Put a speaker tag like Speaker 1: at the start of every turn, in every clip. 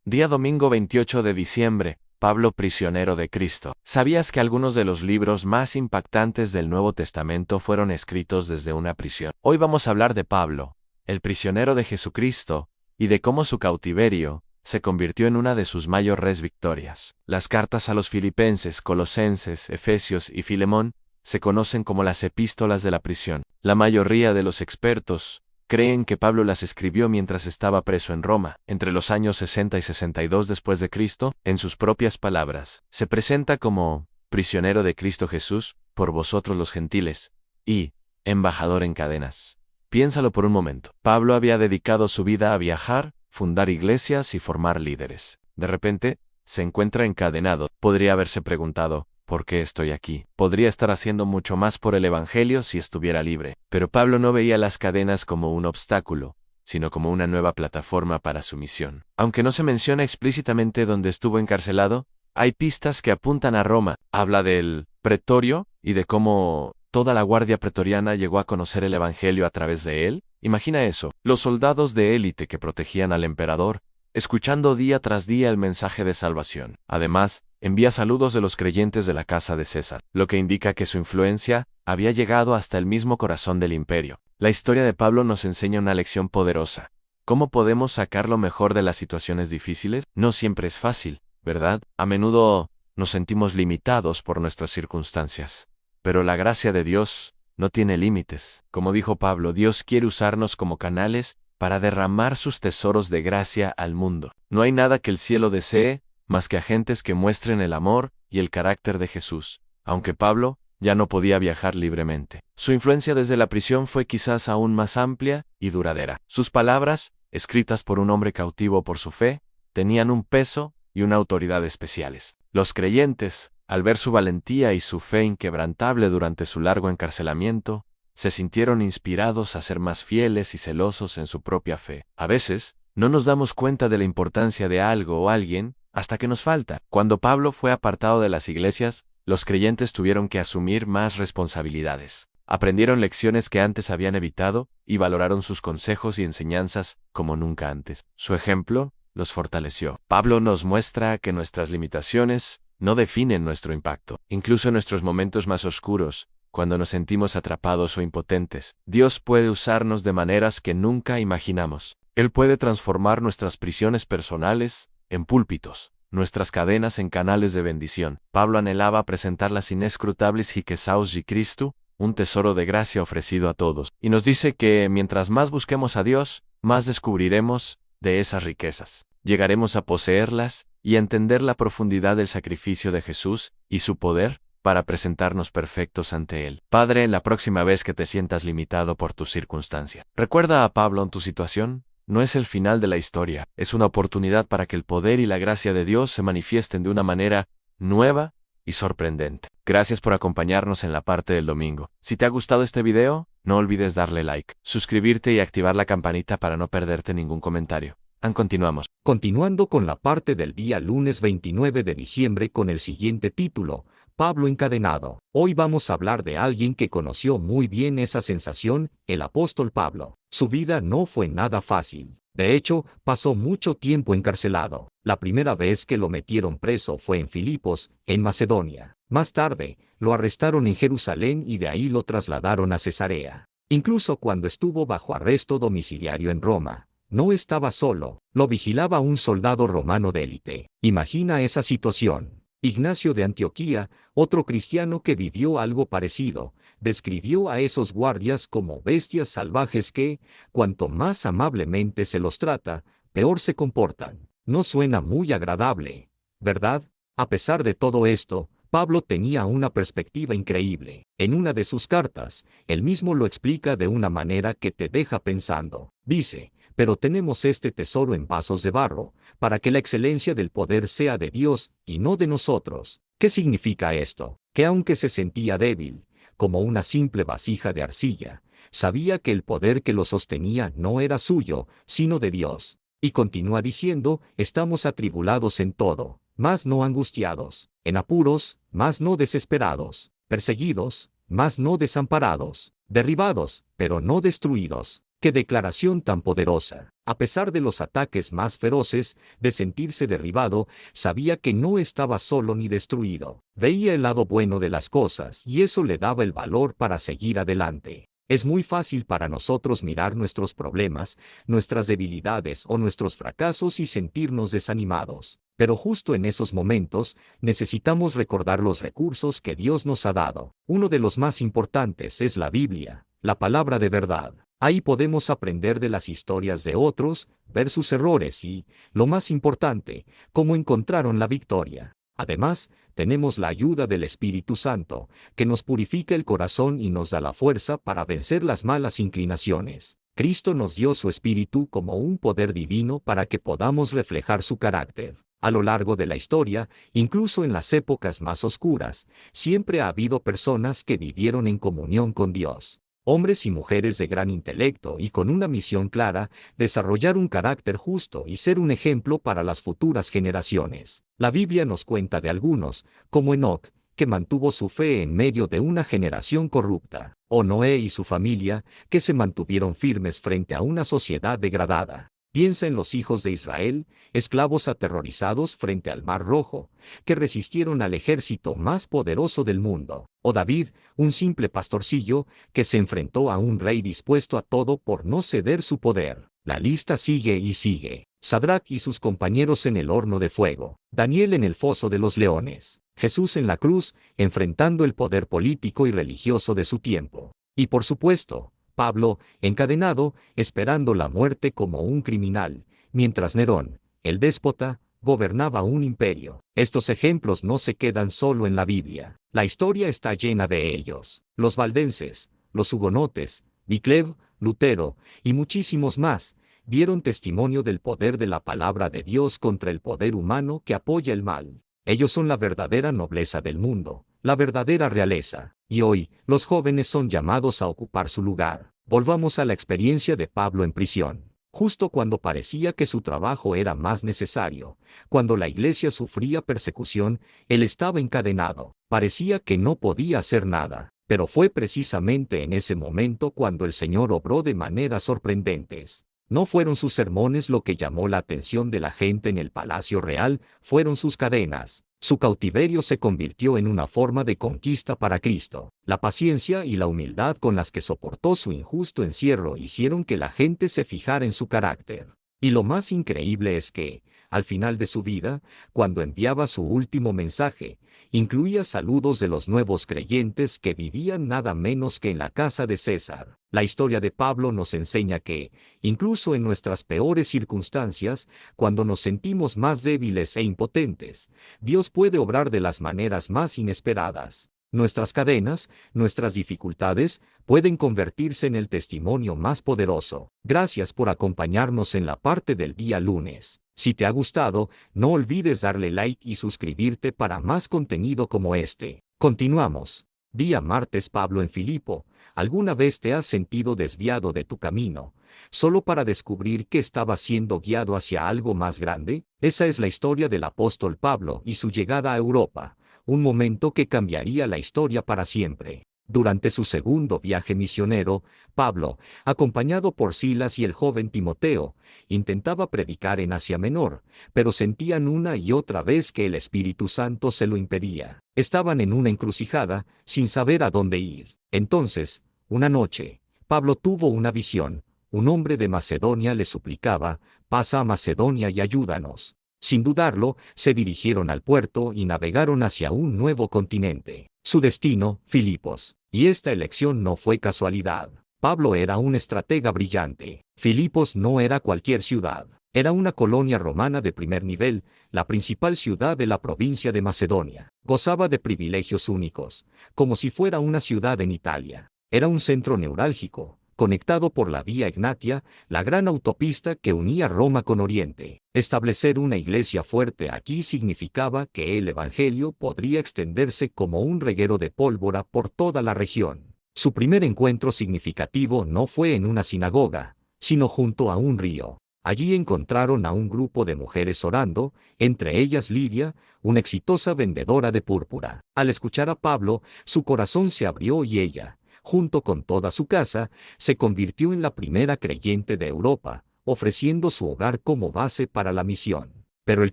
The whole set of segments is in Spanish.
Speaker 1: Día domingo 28 de diciembre, Pablo prisionero de Cristo. ¿Sabías que algunos de los libros más impactantes del Nuevo Testamento fueron escritos desde una prisión? Hoy vamos a hablar de Pablo, el prisionero de Jesucristo, y de cómo su cautiverio se convirtió en una de sus mayores victorias. Las cartas a los Filipenses, Colosenses, Efesios y Filemón se conocen como las epístolas de la prisión. La mayoría de los expertos creen que Pablo las escribió mientras estaba preso en Roma, entre los años 60 y 62 después de Cristo. En sus propias palabras, se presenta como prisionero de Cristo Jesús, por vosotros los gentiles, y embajador en cadenas. Piénsalo por un momento. Pablo había dedicado su vida a viajar, fundar iglesias y formar líderes. De repente, se encuentra encadenado. Podría haberse preguntado, ¿por qué estoy aquí? Podría estar haciendo mucho más por el Evangelio si estuviera libre. Pero Pablo no veía las cadenas como un obstáculo, sino como una nueva plataforma para su misión. Aunque no se menciona explícitamente dónde estuvo encarcelado, hay pistas que apuntan a Roma. Habla del pretorio y de cómo toda la guardia pretoriana llegó a conocer el Evangelio a través de él. Imagina eso, los soldados de élite que protegían al emperador, escuchando día tras día el mensaje de salvación. Además, envía saludos de los creyentes de la casa de César, lo que indica que su influencia había llegado hasta el mismo corazón del imperio. La historia de Pablo nos enseña una lección poderosa. ¿Cómo podemos sacar lo mejor de las situaciones difíciles? No siempre es fácil, ¿verdad? A menudo nos sentimos limitados por nuestras circunstancias. Pero la gracia de Dios no tiene límites. Como dijo Pablo, Dios quiere usarnos como canales para derramar sus tesoros de gracia al mundo. No hay nada que el cielo desee más que agentes que muestren el amor y el carácter de Jesús, aunque Pablo ya no podía viajar libremente. Su influencia desde la prisión fue quizás aún más amplia y duradera. Sus palabras, escritas por un hombre cautivo por su fe, tenían un peso y una autoridad especiales. Los creyentes, al ver su valentía y su fe inquebrantable durante su largo encarcelamiento, se sintieron inspirados a ser más fieles y celosos en su propia fe. A veces, no nos damos cuenta de la importancia de algo o alguien hasta que nos falta. Cuando Pablo fue apartado de las iglesias, los creyentes tuvieron que asumir más responsabilidades. Aprendieron lecciones que antes habían evitado y valoraron sus consejos y enseñanzas como nunca antes. Su ejemplo los fortaleció. Pablo nos muestra que nuestras limitaciones no definen nuestro impacto. Incluso en nuestros momentos más oscuros, cuando nos sentimos atrapados o impotentes, Dios puede usarnos de maneras que nunca imaginamos. Él puede transformar nuestras prisiones personales en púlpitos, nuestras cadenas en canales de bendición. Pablo anhelaba presentar las inescrutables riquezas de Cristo, un tesoro de gracia ofrecido a todos. Y nos dice que mientras más busquemos a Dios, más descubriremos de esas riquezas. Llegaremos a poseerlas y a entender la profundidad del sacrificio de Jesús y su poder para presentarnos perfectos ante Él. Padre, la próxima vez que te sientas limitado por tu circunstancia, recuerda a Pablo en tu situación. No es el final de la historia, es una oportunidad para que el poder y la gracia de Dios se manifiesten de una manera nueva y sorprendente. Gracias por acompañarnos en la parte del domingo. Si te ha gustado este video, no olvides darle like, suscribirte y activar la campanita para no perderte ningún comentario. Continuamos.
Speaker 2: Continuando con la parte del día lunes 29 de diciembre con el siguiente título, Pablo encadenado. Hoy vamos a hablar de alguien que conoció muy bien esa sensación, el apóstol Pablo. Su vida no fue nada fácil. De hecho, pasó mucho tiempo encarcelado. La primera vez que lo metieron preso fue en Filipos, en Macedonia. Más tarde, lo arrestaron en Jerusalén y de ahí lo trasladaron a Cesarea. Incluso cuando estuvo bajo arresto domiciliario en Roma, no estaba solo, lo vigilaba un soldado romano de élite. Imagina esa situación. Ignacio de Antioquía, otro cristiano que vivió algo parecido, describió a esos guardias como bestias salvajes que, cuanto más amablemente se los trata, peor se comportan. No suena muy agradable, ¿verdad? A pesar de todo esto, Pablo tenía una perspectiva increíble. En una de sus cartas, él mismo lo explica de una manera que te deja pensando. Dice: pero tenemos este tesoro en vasos de barro, para que la excelencia del poder sea de Dios y no de nosotros. ¿Qué significa esto? Que aunque se sentía débil, como una simple vasija de arcilla, sabía que el poder que lo sostenía no era suyo, sino de Dios. Y continúa diciendo: estamos atribulados en todo, mas no angustiados; en apuros, mas no desesperados; perseguidos, mas no desamparados; derribados, pero no destruidos. ¡Qué declaración tan poderosa! A pesar de los ataques más feroces, de sentirse derribado, sabía que no estaba solo ni destruido. Veía el lado bueno de las cosas y eso le daba el valor para seguir adelante. Es muy fácil para nosotros mirar nuestros problemas, nuestras debilidades o nuestros fracasos y sentirnos desanimados. Pero justo en esos momentos, necesitamos recordar los recursos que Dios nos ha dado. Uno de los más importantes es la Biblia, la palabra de verdad. Ahí podemos aprender de las historias de otros, ver sus errores y, lo más importante, cómo encontraron la victoria. Además, tenemos la ayuda del Espíritu Santo, que nos purifica el corazón y nos da la fuerza para vencer las malas inclinaciones. Cristo nos dio su Espíritu como un poder divino para que podamos reflejar su carácter. A lo largo de la historia, incluso en las épocas más oscuras, siempre ha habido personas que vivieron en comunión con Dios. Hombres y mujeres de gran intelecto y con una misión clara, desarrollar un carácter justo y ser un ejemplo para las futuras generaciones. La Biblia nos cuenta de algunos, como Enoc, que mantuvo su fe en medio de una generación corrupta, o Noé y su familia, que se mantuvieron firmes frente a una sociedad degradada. Piensa en los hijos de Israel, esclavos aterrorizados frente al Mar Rojo, que resistieron al ejército más poderoso del mundo. O David, un simple pastorcillo, que se enfrentó a un rey dispuesto a todo por no ceder su poder. La lista sigue y sigue. Sadrac y sus compañeros en el horno de fuego. Daniel en el foso de los leones. Jesús en la cruz, enfrentando el poder político y religioso de su tiempo. Y por supuesto, Pablo, encadenado, esperando la muerte como un criminal, mientras Nerón, el déspota, gobernaba un imperio. Estos ejemplos no se quedan solo en la Biblia. La historia está llena de ellos. Los valdenses, los hugonotes, Wycliffe, Lutero, y muchísimos más, dieron testimonio del poder de la palabra de Dios contra el poder humano que apoya el mal. Ellos son la verdadera nobleza del mundo, la verdadera realeza, y hoy, los jóvenes son llamados a ocupar su lugar. Volvamos a la experiencia de Pablo en prisión. Justo cuando parecía que su trabajo era más necesario, cuando la iglesia sufría persecución, él estaba encadenado. Parecía que no podía hacer nada, pero fue precisamente en ese momento cuando el Señor obró de maneras sorprendentes. No fueron sus sermones lo que llamó la atención de la gente en el palacio real, fueron sus cadenas. Su cautiverio se convirtió en una forma de conquista para Cristo. La paciencia y la humildad con las que soportó su injusto encierro hicieron que la gente se fijara en su carácter. Y lo más increíble es que, al final de su vida, cuando enviaba su último mensaje, incluía saludos de los nuevos creyentes que vivían nada menos que en la casa de César. La historia de Pablo nos enseña que, incluso en nuestras peores circunstancias, cuando nos sentimos más débiles e impotentes, Dios puede obrar de las maneras más inesperadas. Nuestras cadenas, nuestras dificultades, pueden convertirse en el testimonio más poderoso. Gracias por acompañarnos en la parte del día lunes. Si te ha gustado, no olvides darle like y suscribirte para más contenido como este. Continuamos. Día martes. Pablo en Filipo. ¿Alguna vez te has sentido desviado de tu camino, solo para descubrir que estabas siendo guiado hacia algo más grande? Esa es la historia del apóstol Pablo y su llegada a Europa, un momento que cambiaría la historia para siempre. Durante su segundo viaje misionero, Pablo, acompañado por Silas y el joven Timoteo, intentaba predicar en Asia Menor, pero sentían una y otra vez que el Espíritu Santo se lo impedía. Estaban en una encrucijada, sin saber a dónde ir. Entonces, una noche, Pablo tuvo una visión. Un hombre de Macedonia le suplicaba: «Pasa a Macedonia y ayúdanos». Sin dudarlo, se dirigieron al puerto y navegaron hacia un nuevo continente. Su destino, Filipos. Y esta elección no fue casualidad. Pablo era un estratega brillante. Filipos no era cualquier ciudad. Era una colonia romana de primer nivel, la principal ciudad de la provincia de Macedonia. Gozaba de privilegios únicos, como si fuera una ciudad en Italia. Era un centro neurálgico, conectado por la Vía Egnatia, la gran autopista que unía Roma con Oriente. Establecer una iglesia fuerte aquí significaba que el evangelio podría extenderse como un reguero de pólvora por toda la región. Su primer encuentro significativo no fue en una sinagoga, sino junto a un río. Allí encontraron a un grupo de mujeres orando, entre ellas Lidia, una exitosa vendedora de púrpura. Al escuchar a Pablo, su corazón se abrió y ella, junto con toda su casa, se convirtió en la primera creyente de Europa, ofreciendo su hogar como base para la misión. Pero el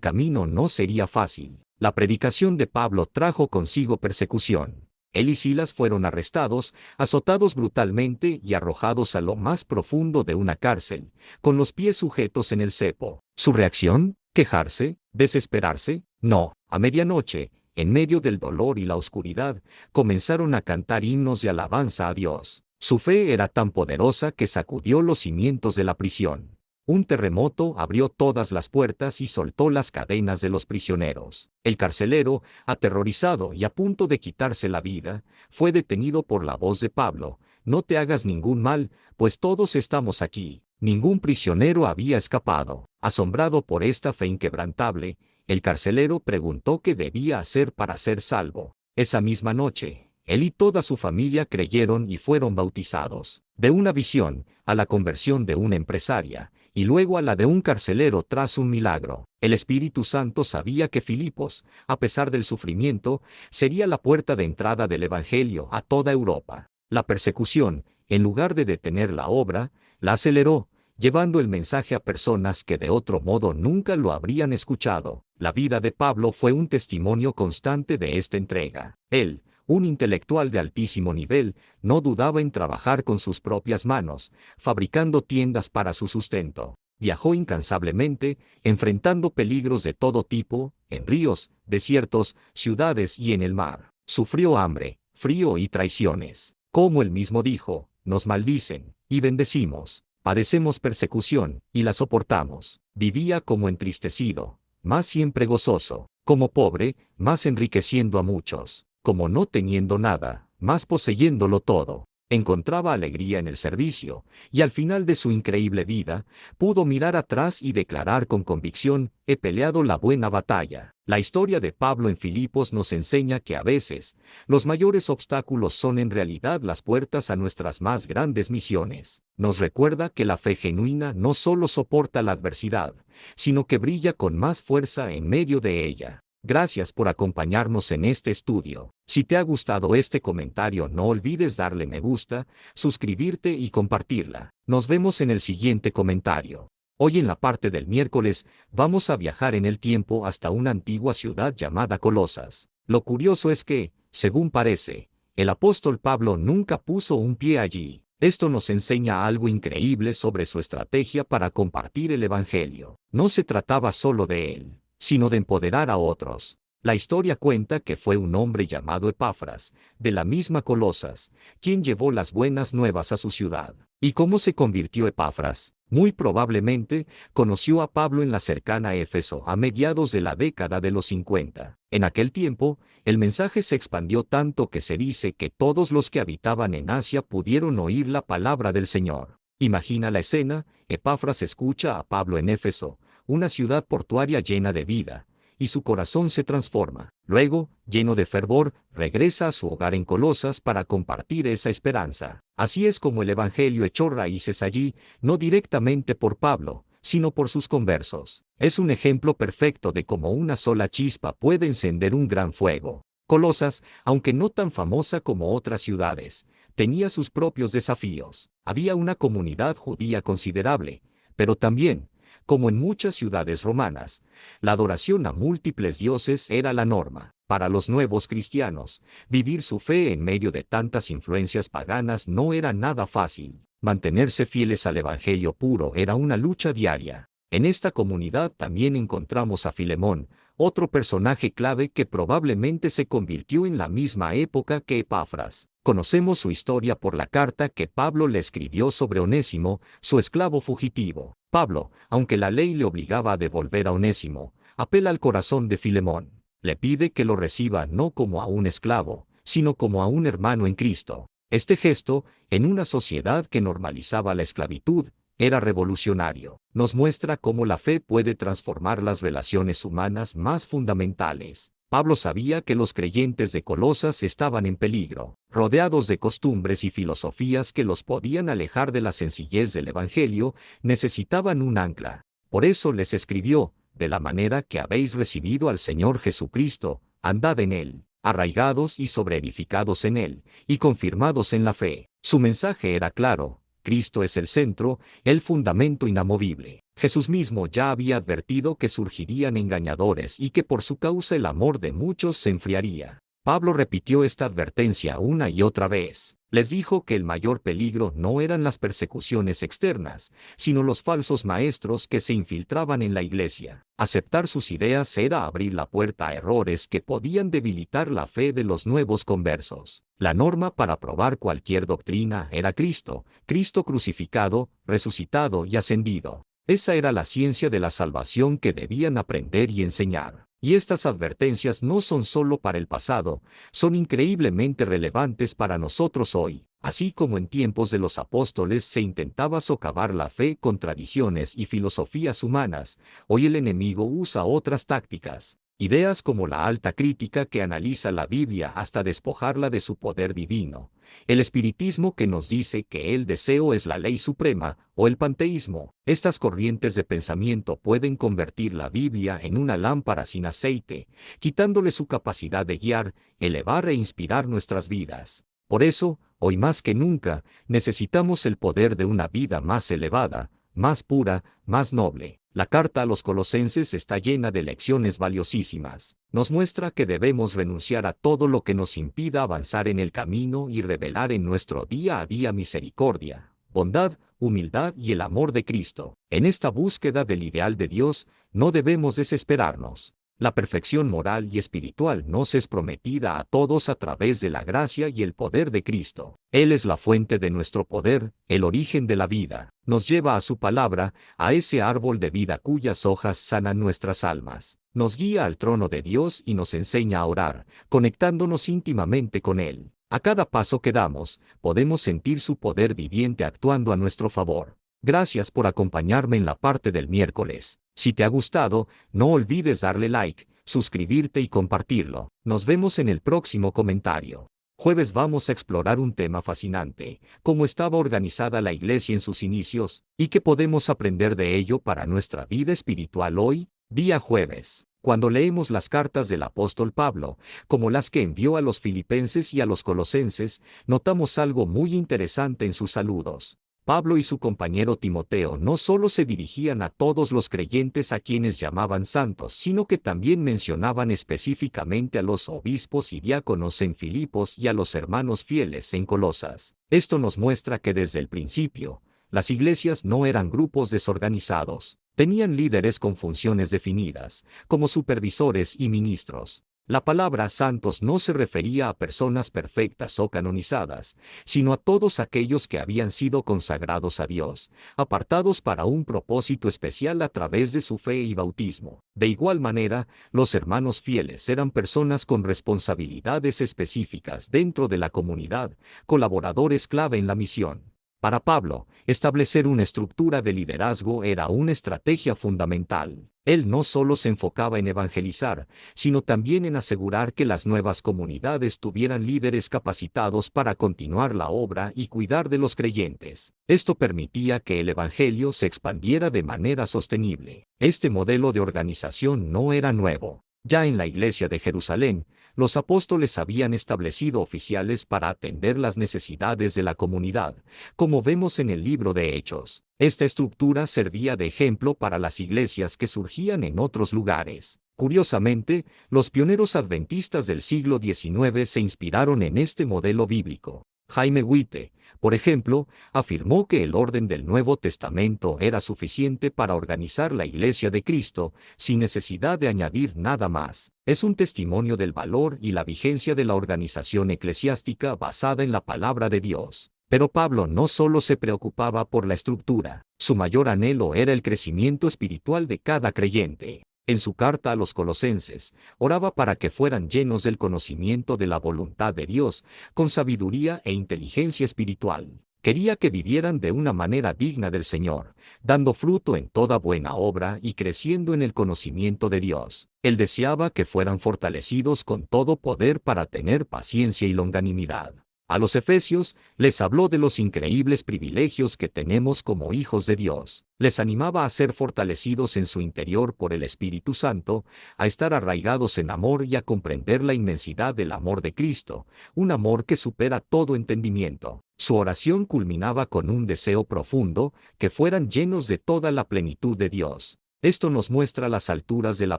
Speaker 2: camino no sería fácil. La predicación de Pablo trajo consigo persecución. Él y Silas fueron arrestados, azotados brutalmente y arrojados a lo más profundo de una cárcel, con los pies sujetos en el cepo. ¿Su reacción? ¿Quejarse? ¿Desesperarse? No. A medianoche, en medio del dolor y la oscuridad, comenzaron a cantar himnos de alabanza a Dios. Su fe era tan poderosa que sacudió los cimientos de la prisión. Un terremoto abrió todas las puertas y soltó las cadenas de los prisioneros. El carcelero, aterrorizado y a punto de quitarse la vida, fue detenido por la voz de Pablo: «No te hagas ningún mal, pues todos estamos aquí». Ningún prisionero había escapado. Asombrado por esta fe inquebrantable, el carcelero preguntó qué debía hacer para ser salvo. Esa misma noche, él y toda su familia creyeron y fueron bautizados. De una visión, a la conversión de una empresaria, y luego a la de un carcelero tras un milagro. El Espíritu Santo sabía que Filipos, a pesar del sufrimiento, sería la puerta de entrada del Evangelio a toda Europa. La persecución, en lugar de detener la obra, la aceleró, llevando el mensaje a personas que de otro modo nunca lo habrían escuchado. La vida de Pablo fue un testimonio constante de esta entrega. Él, un intelectual de altísimo nivel, no dudaba en trabajar con sus propias manos, fabricando tiendas para su sustento. Viajó incansablemente, enfrentando peligros de todo tipo, en ríos, desiertos, ciudades y en el mar. Sufrió hambre, frío y traiciones. Como él mismo dijo: «Nos maldicen, y bendecimos. Padecemos persecución, y la soportamos». Vivía como entristecido, mas siempre gozoso; como pobre, mas enriqueciendo a muchos; como no teniendo nada, mas poseyéndolo todo. Encontraba alegría en el servicio, y al final de su increíble vida, pudo mirar atrás y declarar con convicción: «He peleado la buena batalla». La historia de Pablo en Filipos nos enseña que a veces, los mayores obstáculos son en realidad las puertas a nuestras más grandes misiones. Nos recuerda que la fe genuina no solo soporta la adversidad, sino que brilla con más fuerza en medio de ella. Gracias por acompañarnos en este estudio. Si te ha gustado este comentario, no olvides darle me gusta, suscribirte y compartirla. Nos vemos en el siguiente comentario. Hoy en la parte del miércoles, vamos a viajar en el tiempo hasta una antigua ciudad llamada Colosas. Lo curioso es que, según parece, el apóstol Pablo nunca puso un pie allí. Esto nos enseña algo increíble sobre su estrategia para compartir el Evangelio. No se trataba solo de él, sino de empoderar a otros. La historia cuenta que fue un hombre llamado Epafras, de la misma Colosas, quien llevó las buenas nuevas a su ciudad. ¿Y cómo se convirtió Epafras? Muy probablemente, conoció a Pablo en la cercana Éfeso a mediados de la década de los 50. En aquel tiempo, el mensaje se expandió tanto que se dice que todos los que habitaban en Asia pudieron oír la palabra del Señor. Imagina la escena: Epafras escucha a Pablo en Éfeso, una ciudad portuaria llena de vida, y su corazón se transforma. Luego, lleno de fervor, regresa a su hogar en Colosas para compartir esa esperanza. Así es como el Evangelio echó raíces allí, no directamente por Pablo, sino por sus conversos. Es un ejemplo perfecto de cómo una sola chispa puede encender un gran fuego. Colosas, aunque no tan famosa como otras ciudades, tenía sus propios desafíos. Había una comunidad judía considerable, pero también, como en muchas ciudades romanas, la adoración a múltiples dioses era la norma. Para los nuevos cristianos, vivir su fe en medio de tantas influencias paganas no era nada fácil. Mantenerse fieles al Evangelio puro era una lucha diaria. En esta comunidad también encontramos a Filemón, otro personaje clave que probablemente se convirtió en la misma época que Epafras. Conocemos su historia por la carta que Pablo le escribió sobre Onésimo, su esclavo fugitivo. Pablo, aunque la ley le obligaba a devolver a Onésimo, apela al corazón de Filemón. Le pide que lo reciba no como a un esclavo, sino como a un hermano en Cristo. Este gesto, en una sociedad que normalizaba la esclavitud, era revolucionario. Nos muestra cómo la fe puede transformar las relaciones humanas más fundamentales. Pablo sabía que los creyentes de Colosas estaban en peligro, rodeados de costumbres y filosofías que los podían alejar de la sencillez del Evangelio. Necesitaban un ancla. Por eso les escribió: «De la manera que habéis recibido al Señor Jesucristo, andad en él, arraigados y sobreedificados en él, y confirmados en la fe». Su mensaje era claro: Cristo es el centro, el fundamento inamovible. Jesús mismo ya había advertido que surgirían engañadores y que por su causa el amor de muchos se enfriaría. Pablo repitió esta advertencia una y otra vez. Les dijo que el mayor peligro no eran las persecuciones externas, sino los falsos maestros que se infiltraban en la iglesia. Aceptar sus ideas era abrir la puerta a errores que podían debilitar la fe de los nuevos conversos. La norma para probar cualquier doctrina era Cristo, Cristo crucificado, resucitado y ascendido. Esa era la ciencia de la salvación que debían aprender y enseñar. Y estas advertencias no son solo para el pasado, son increíblemente relevantes para nosotros hoy. Así como en tiempos de los apóstoles se intentaba socavar la fe con tradiciones y filosofías humanas, hoy el enemigo usa otras tácticas. Ideas como la alta crítica que analiza la Biblia hasta despojarla de su poder divino, el espiritismo que nos dice que el deseo es la ley suprema, o el panteísmo. Estas corrientes de pensamiento pueden convertir la Biblia en una lámpara sin aceite, quitándole su capacidad de guiar, elevar e inspirar nuestras vidas. Por eso, hoy más que nunca, necesitamos el poder de una vida más elevada, más pura, más noble. La carta a los Colosenses está llena de lecciones valiosísimas. Nos muestra que debemos renunciar a todo lo que nos impida avanzar en el camino y revelar en nuestro día a día misericordia, bondad, humildad y el amor de Cristo. En esta búsqueda del ideal de Dios, no debemos desesperarnos. La perfección moral y espiritual nos es prometida a todos a través de la gracia y el poder de Cristo. Él es la fuente de nuestro poder, el origen de la vida. Nos lleva a su palabra, a ese árbol de vida cuyas hojas sanan nuestras almas. Nos guía al trono de Dios y nos enseña a orar, conectándonos íntimamente con Él. A cada paso que damos, podemos sentir su poder viviente actuando a nuestro favor. Gracias por acompañarme en la parte del miércoles. Si te ha gustado, no olvides darle like, suscribirte y compartirlo. Nos vemos en el próximo comentario. Jueves vamos a explorar un tema fascinante, cómo estaba organizada la iglesia en sus inicios, y qué podemos aprender de ello para nuestra vida espiritual hoy, día jueves. Cuando leemos las cartas del apóstol Pablo, como las que envió a los filipenses y a los colosenses, notamos algo muy interesante en sus saludos. Pablo y su compañero Timoteo no solo se dirigían a todos los creyentes a quienes llamaban santos, sino que también mencionaban específicamente a los obispos y diáconos en Filipos y a los hermanos fieles en Colosas. Esto nos muestra que desde el principio, las iglesias no eran grupos desorganizados, tenían líderes con funciones definidas, como supervisores y ministros. La palabra santos no se refería a personas perfectas o canonizadas, sino a todos aquellos que habían sido consagrados a Dios, apartados para un propósito especial a través de su fe y bautismo. De igual manera, los hermanos fieles eran personas con responsabilidades específicas dentro de la comunidad, colaboradores clave en la misión. Para Pablo, establecer una estructura de liderazgo era una estrategia fundamental. Él no solo se enfocaba en evangelizar, sino también en asegurar que las nuevas comunidades tuvieran líderes capacitados para continuar la obra y cuidar de los creyentes. Esto permitía que el evangelio se expandiera de manera sostenible. Este modelo de organización no era nuevo. Ya en la iglesia de Jerusalén, los apóstoles habían establecido oficiales para atender las necesidades de la comunidad, como vemos en el libro de Hechos. Esta estructura servía de ejemplo para las iglesias que surgían en otros lugares. Curiosamente, los pioneros adventistas del siglo XIX se inspiraron en este modelo bíblico. Jaime White, por ejemplo, afirmó que el orden del Nuevo Testamento era suficiente para organizar la Iglesia de Cristo, sin necesidad de añadir nada más. Es un testimonio del valor y la vigencia de la organización eclesiástica basada en la palabra de Dios. Pero Pablo no solo se preocupaba por la estructura, su mayor anhelo era el crecimiento espiritual de cada creyente. En su carta a los Colosenses, oraba para que fueran llenos del conocimiento de la voluntad de Dios, con sabiduría e inteligencia espiritual. Quería que vivieran de una manera digna del Señor, dando fruto en toda buena obra y creciendo en el conocimiento de Dios. Él deseaba que fueran fortalecidos con todo poder para tener paciencia y longanimidad. A los efesios, les habló de los increíbles privilegios que tenemos como hijos de Dios. Les animaba a ser fortalecidos en su interior por el Espíritu Santo, a estar arraigados en amor y a comprender la inmensidad del amor de Cristo, un amor que supera todo entendimiento. Su oración culminaba con un deseo profundo, que fueran llenos de toda la plenitud de Dios. Esto nos muestra las alturas de la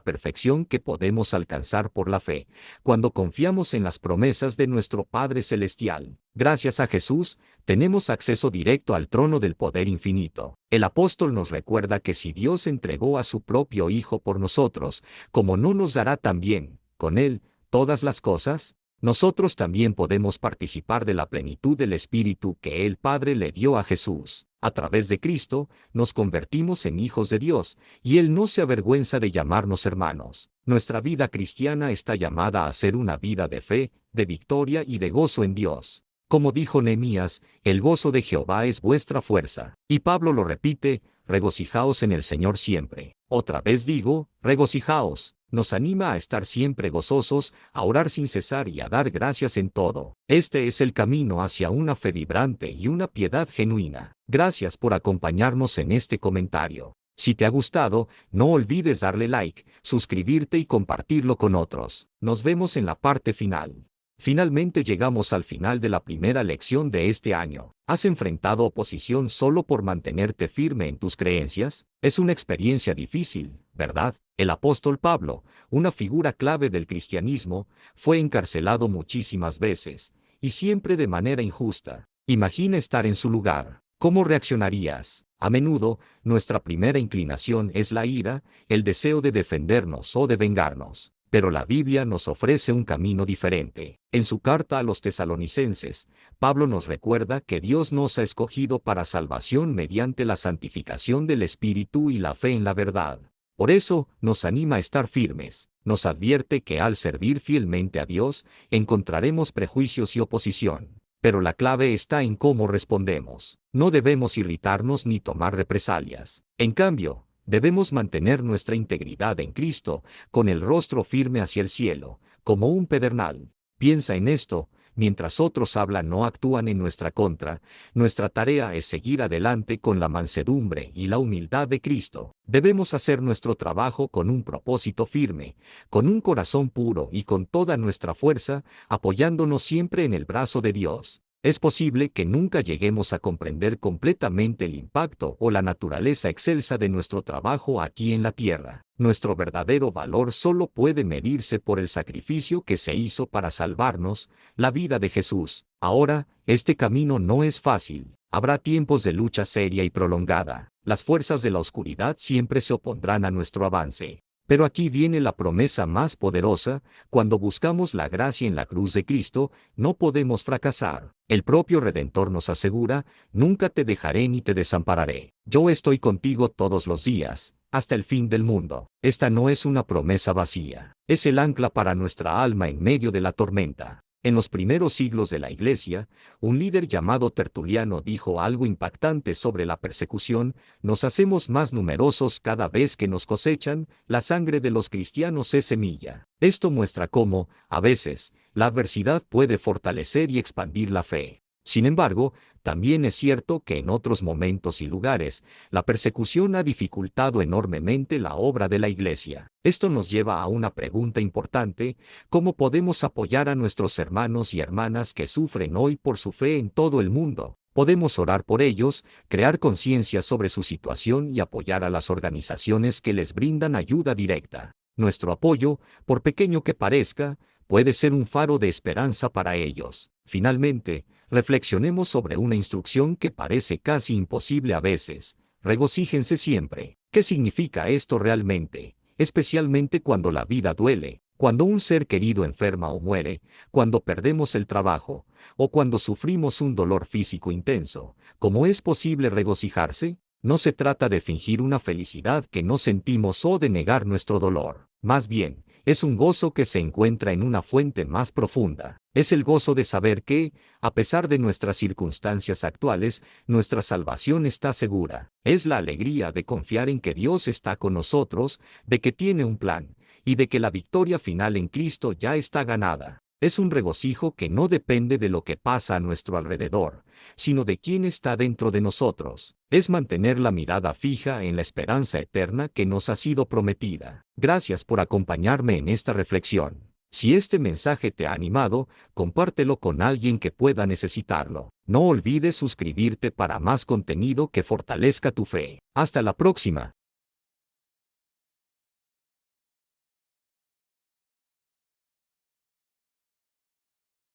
Speaker 2: perfección que podemos alcanzar por la fe, cuando confiamos en las promesas de nuestro Padre Celestial. Gracias a Jesús, tenemos acceso directo al trono del poder infinito. El apóstol nos recuerda que si Dios entregó a su propio Hijo por nosotros, ¿cómo no nos dará también, con Él, todas las cosas? Nosotros también podemos participar de la plenitud del Espíritu que el Padre le dio a Jesús. A través de Cristo, nos convertimos en hijos de Dios, y Él no se avergüenza de llamarnos hermanos. Nuestra vida cristiana está llamada a ser una vida de fe, de victoria y de gozo en Dios. Como dijo Nehemías, el gozo de Jehová es vuestra fuerza. Y Pablo lo repite, regocijaos en el Señor siempre. Otra vez digo, regocijaos. Nos anima a estar siempre gozosos, a orar sin cesar y a dar gracias en todo. Este es el camino hacia una fe vibrante y una piedad genuina. Gracias por acompañarnos en este comentario. Si te ha gustado, no olvides darle like, suscribirte y compartirlo con otros. Nos vemos en la parte final. Finalmente llegamos al final de la primera lección de este año. ¿Has enfrentado oposición solo por mantenerte firme en tus creencias? Es una experiencia difícil, ¿verdad? El apóstol Pablo, una figura clave del cristianismo, fue encarcelado muchísimas veces, y siempre de manera injusta. Imagina estar en su lugar. ¿Cómo reaccionarías? A menudo, nuestra primera inclinación es la ira, el deseo de defendernos o de vengarnos. Pero la Biblia nos ofrece un camino diferente. En su carta a los tesalonicenses, Pablo nos recuerda que Dios nos ha escogido para salvación mediante la santificación del Espíritu y la fe en la verdad. Por eso, nos anima a estar firmes. Nos advierte que al servir fielmente a Dios, encontraremos prejuicios y oposición. Pero la clave está en cómo respondemos. No debemos irritarnos ni tomar represalias. En cambio, debemos mantener nuestra integridad en Cristo, con el rostro firme hacia el cielo, como un pedernal. Piensa en esto, mientras otros hablan o actúan en nuestra contra, nuestra tarea es seguir adelante con la mansedumbre y la humildad de Cristo. Debemos hacer nuestro trabajo con un propósito firme, con un corazón puro y con toda nuestra fuerza, apoyándonos siempre en el brazo de Dios. Es posible que nunca lleguemos a comprender completamente el impacto o la naturaleza excelsa de nuestro trabajo aquí en la tierra. Nuestro verdadero valor solo puede medirse por el sacrificio que se hizo para salvarnos, la vida de Jesús. Ahora, este camino no es fácil. Habrá tiempos de lucha seria y prolongada. Las fuerzas de la oscuridad siempre se opondrán a nuestro avance. Pero aquí viene la promesa más poderosa: cuando buscamos la gracia en la cruz de Cristo, no podemos fracasar. El propio Redentor nos asegura, nunca te dejaré ni te desampararé. Yo estoy contigo todos los días, hasta el fin del mundo. Esta no es una promesa vacía. Es el ancla para nuestra alma en medio de la tormenta. En los primeros siglos de la Iglesia, un líder llamado Tertuliano dijo algo impactante sobre la persecución: nos hacemos más numerosos cada vez que nos cosechan, la sangre de los cristianos es semilla. Esto muestra cómo, a veces, la adversidad puede fortalecer y expandir la fe. Sin embargo, también es cierto que en otros momentos y lugares, la persecución ha dificultado enormemente la obra de la Iglesia. Esto nos lleva a una pregunta importante: ¿cómo podemos apoyar a nuestros hermanos y hermanas que sufren hoy por su fe en todo el mundo? Podemos orar por ellos, crear conciencia sobre su situación y apoyar a las organizaciones que les brindan ayuda directa. Nuestro apoyo, por pequeño que parezca, puede ser un faro de esperanza para ellos. Finalmente, reflexionemos sobre una instrucción que parece casi imposible a veces: regocíjense siempre. ¿Qué significa esto realmente? Especialmente cuando la vida duele, cuando un ser querido enferma o muere, cuando perdemos el trabajo, o cuando sufrimos un dolor físico intenso. ¿Cómo es posible regocijarse? No se trata de fingir una felicidad que no sentimos o de negar nuestro dolor. Más bien, es un gozo que se encuentra en una fuente más profunda. Es el gozo de saber que, a pesar de nuestras circunstancias actuales, nuestra salvación está segura. Es la alegría de confiar en que Dios está con nosotros, de que tiene un plan, y de que la victoria final en Cristo ya está ganada. Es un regocijo que no depende de lo que pasa a nuestro alrededor, sino de quién está dentro de nosotros. Es mantener la mirada fija en la esperanza eterna que nos ha sido prometida. Gracias por acompañarme en esta reflexión. Si este mensaje te ha animado, compártelo con alguien que pueda necesitarlo. No olvides suscribirte para más contenido que fortalezca tu fe. Hasta la próxima.